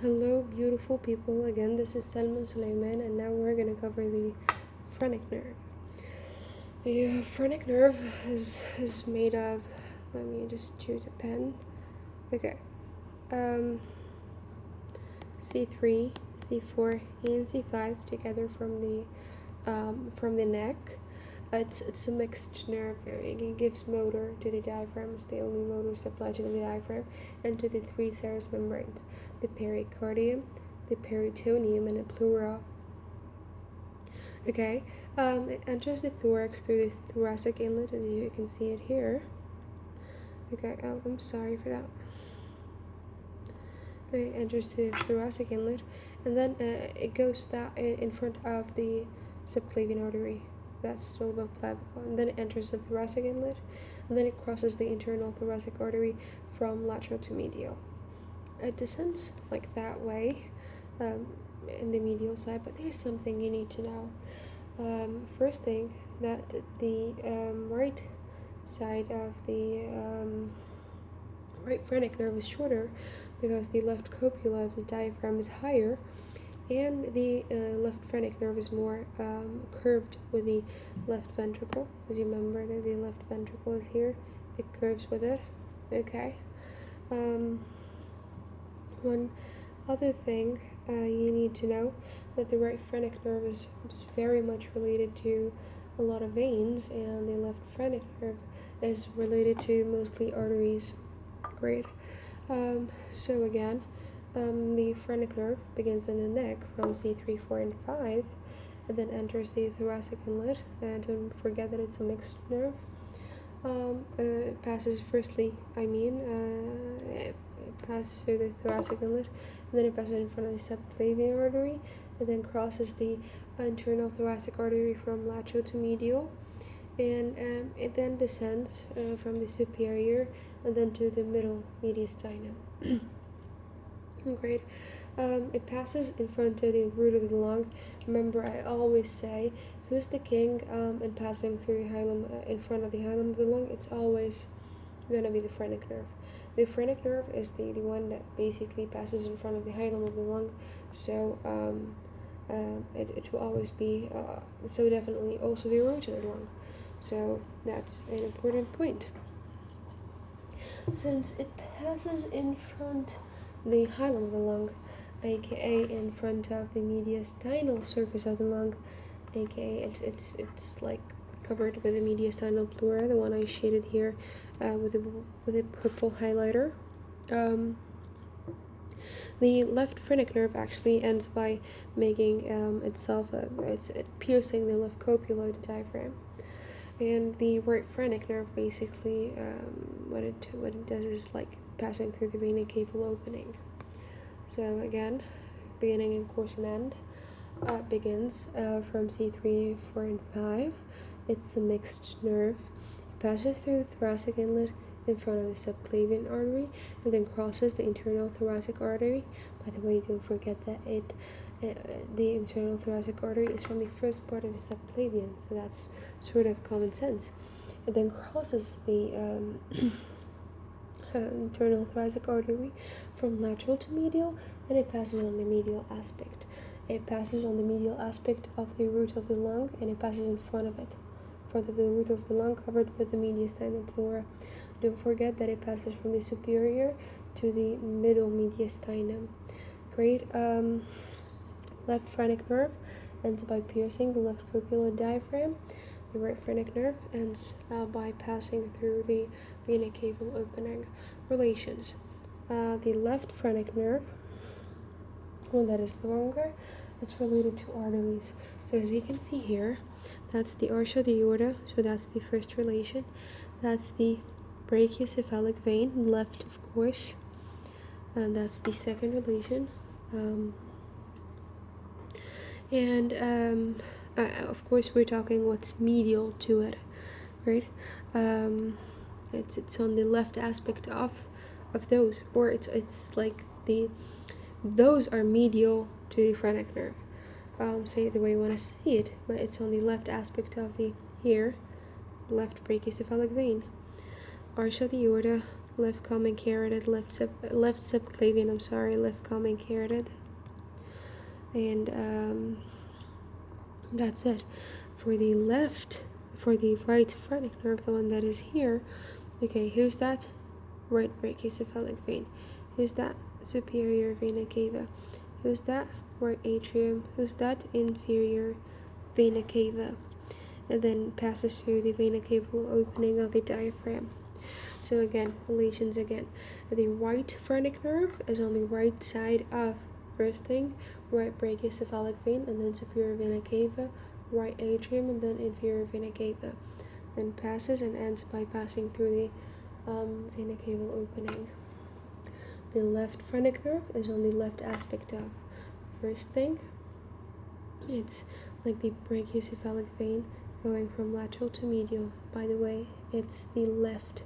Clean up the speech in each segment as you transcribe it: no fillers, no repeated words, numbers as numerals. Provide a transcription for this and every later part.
Hello, beautiful people. Again, this is Selma Suleiman, and now we're gonna cover the phrenic nerve. The phrenic nerve is made of. Let me just choose a pen. Okay. Um, C3, C4, and C5 together from the neck. It's a mixed nerve. It gives motor to the diaphragm. It's the only motor supplied to the diaphragm and to the three serous membranes: the pericardium, the peritoneum, and the pleura. Okay. It enters the thorax through the thoracic inlet, and you can see it here. Okay. Oh, I'm sorry for that. It enters the thoracic inlet, and then it goes that in front of the subclavian artery. That's still above clavicle, and then it enters the thoracic inlet, and then it crosses the internal thoracic artery from lateral to medial. It descends like that way in the medial side, but there's something you need to know. First thing, that the right side of the right phrenic nerve is shorter because the left copula of the diaphragm is higher, and the left phrenic nerve is more curved with the left ventricle. As you remember that the left ventricle is here, it curves with it. Okay. One other thing you need to know, that the right phrenic nerve is very much related to a lot of veins, and the left phrenic nerve is related to mostly arteries. Great. So again, the phrenic nerve begins in the neck from C3, 4, and 5, and then enters the thoracic inlet. And don't forget that it's a mixed nerve. It passes it passes through the thoracic inlet, and then it passes in front of the subclavian artery, and then crosses the internal thoracic artery from lateral to medial, and it then descends from the superior and then to the middle mediastinum. Great. It passes in front of the root of the lung. Remember, I always say, who's the king in passing through the hilum, in front of the hilum of the lung? It's always gonna be the phrenic nerve. The phrenic nerve is the one that basically passes in front of the hilum of the lung, so it will always be, so definitely also the root of the lung. So that's an important point. Since it passes in front the hilum of the lung, aka in front of the mediastinal surface of the lung, aka it's like covered with the mediastinal pleura, the one I shaded here with a purple highlighter. The left phrenic nerve actually ends by making it's piercing the left copula of the diaphragm, and the right phrenic nerve basically what it does is like passing through the vena cava opening. So again, beginning and course and end begins from C3, 4, and 5. It's a mixed nerve. It passes through the thoracic inlet in front of the subclavian artery, and then crosses the internal thoracic artery. By the way, don't forget that the internal thoracic artery is from the first part of the subclavian, so that's sort of common sense. It then crosses the internal thoracic artery from lateral to medial, and it passes on the medial aspect. It passes on the medial aspect of the root of the lung, and it passes in front of it, in front of the root of the lung, covered with the mediastinal pleura. Don't forget that it passes from the superior to the middle mediastinum. Great. Left phrenic nerve ends by piercing the left copular diaphragm. The right phrenic nerve ends by passing through the vena cava opening. Relations. The left phrenic nerve, one that is longer, it's related to arteries. So as we can see here, that's the arch of the aorta, so that's the first relation. That's the brachiocephalic vein, left of course, and that's the second relation. Of course we're talking what's medial to it, right? It's on the left aspect of those, or it's like those are medial to the phrenic nerve. Say it the way you want to say it, but it's on the left aspect of the left brachiocephalic vein. Arch of the aorta, left common carotid, left subclavian, left common carotid. And that's it. For the right phrenic nerve, the one that is here, okay, who's that? Right brachiocephalic vein. Who's that? Superior vena cava. Who's that? Right atrium. Who's that? Inferior vena cava. And then passes through the vena cava opening of the diaphragm. So again, relations again. The right phrenic nerve is on the right side of, first thing, right brachiocephalic vein, and then superior vena cava, right atrium, and then inferior vena cava. Then passes and ends by passing through the vena cava opening. The left phrenic nerve is on the left aspect of, first thing, it's like the brachiocephalic vein going from lateral to medial. By the way, it's the left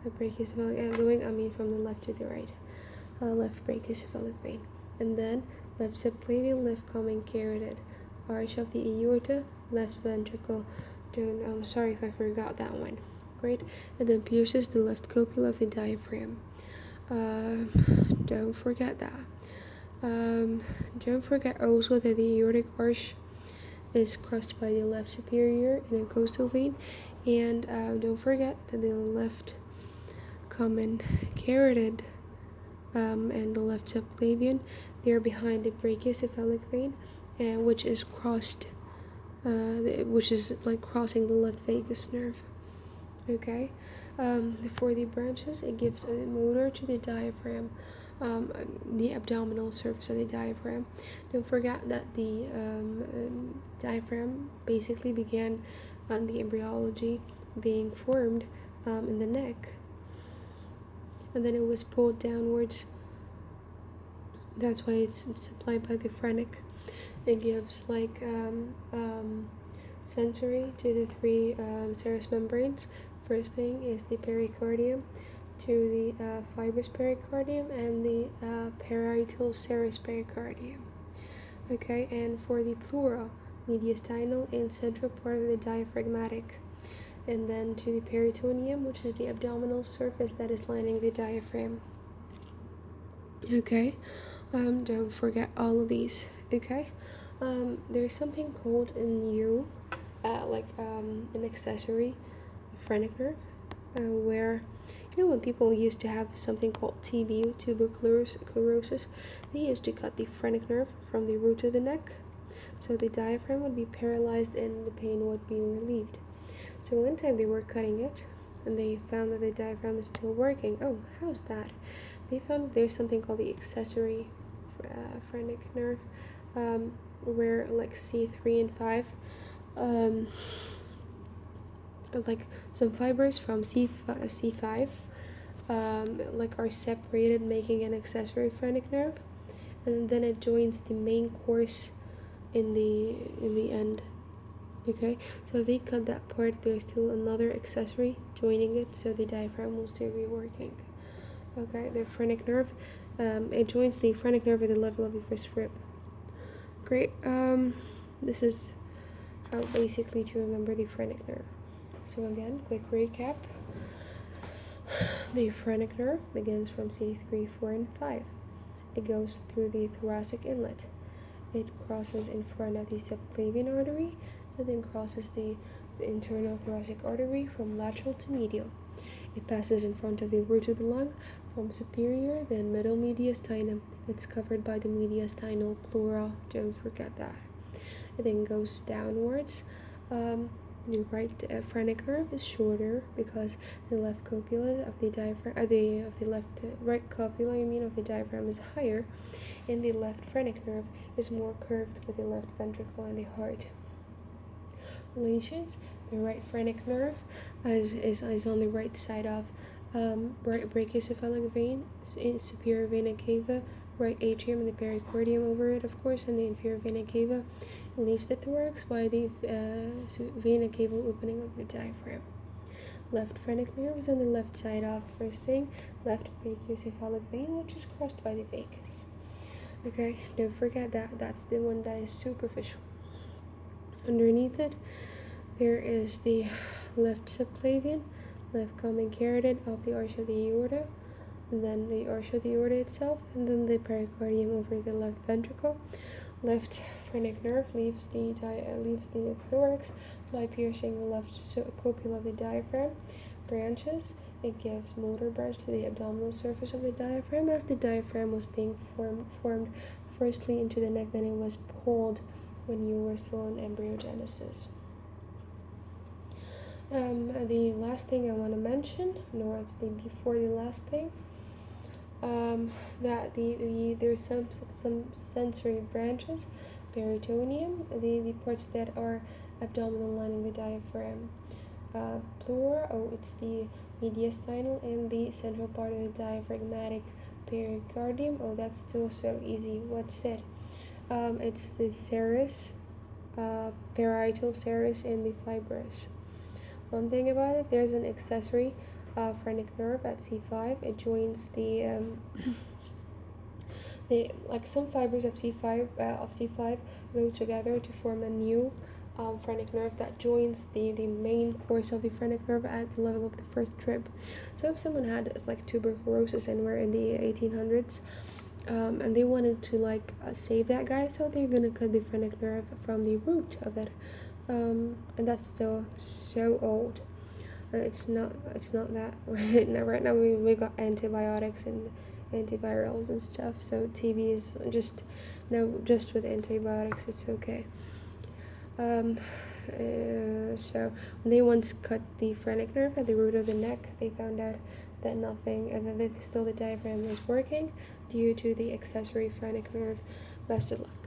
brachiocephalic, from the left to the right, left brachiocephalic vein. And then left subclavian, left common carotid, arch of the aorta, left ventricle. I'm sorry if I forgot that one. Great. And then pierces the left copula of the diaphragm. Don't forget that. Don't forget also that the aortic arch is crossed by the left superior intercostal vein, and don't forget that the left common carotid and the left subclavian, they're behind the brachiocephalic vein, which is crossed, which is like crossing the left vagus nerve. Okay. For the branches, it gives a motor to the diaphragm, the abdominal surface of the diaphragm. Don't forget that the diaphragm basically began the embryology being formed in the neck, and then it was pulled downwards. That's why it's supplied by the phrenic. It gives like sensory to the three serous membranes. First thing is the pericardium, to the fibrous pericardium, and the parietal serous pericardium. Okay, and for the pleura, mediastinal and central part of the diaphragmatic, and then to the peritoneum, which is the abdominal surface that is lining the diaphragm. Okay, don't forget all of these. Okay, there's something called in you, an accessory phrenic nerve, where when people used to have something called TB, tuberculosis, they used to cut the phrenic nerve from the root of the neck, so the diaphragm would be paralyzed and the pain would be relieved. So one time they were cutting it, and they found that the diaphragm is still working. Oh, how's that? They found that there's something called the accessory phrenic nerve, where like C3 and 5, like some fibers from C5 are separated, making an accessory phrenic nerve, and then it joins the main course in the end. Okay, so if they cut that part, there's still another accessory joining it, so the diaphragm will still be working. Okay, the phrenic nerve, it joins the phrenic nerve at the level of the first rib. Great. This is how basically to remember the phrenic nerve. So again, quick recap. The phrenic nerve begins from C3, 4, and 5. It goes through the thoracic inlet. It crosses in front of the subclavian artery, and then crosses the internal thoracic artery from lateral to medial. It passes in front of the root of the lung from superior, then middle mediastinum. It's covered by the mediastinal pleura. Don't forget that. It then goes downwards. The right phrenic nerve is shorter because the left copula of the diaphragm, right copula, of the diaphragm is higher, and the left phrenic nerve is more curved with the left ventricle and the heart. Relations: the right phrenic nerve is on the right side of right brachiocephalic vein, superior vena cava, right atrium and the pericardium over it, of course, and the inferior vena cava. It leaves the thorax by the vena cava opening of the diaphragm. Left phrenic nerve is on the left side of, first thing, left brachiocephalic vein, which is crossed by the vagus. Okay, don't forget that. That's the one that is superficial. Underneath it, there is the left subclavian, left common carotid of the arch of the aorta, and then the arch of the aorta itself, and then the pericardium over the left ventricle. Left phrenic nerve leaves the thorax by piercing the left copula of the diaphragm. Branches. It gives motor branch to the abdominal surface of the diaphragm. As the diaphragm was being formed firstly into the neck, then it was pulled when you were still in embryogenesis. The last thing I want to mention, nor it's the before the last thing, that there's some sensory branches, peritoneum, the parts that are abdominal lining the diaphragm. Pleura, it's the mediastinal and the central part of the diaphragmatic pericardium. That's still so easy. What's it? It's the serous, parietal serous, and the fibrous. One thing about it, there's an accessory phrenic nerve at C5. It joins the like some fibers of C5 go together to form a new phrenic nerve that joins the main course of the phrenic nerve at the level of the first rib. So if someone had like tuberculosis and were in the 1800s, and they wanted to save that guy, so they're gonna cut the phrenic nerve from the root of it, and that's still so old. It's not that right now we got antibiotics and antivirals and stuff, so TB is just with antibiotics it's okay. So when they once cut the phrenic nerve at the root of the neck, they found out that nothing, and then still the diaphragm was working due to the accessory phrenic nerve. Best of luck.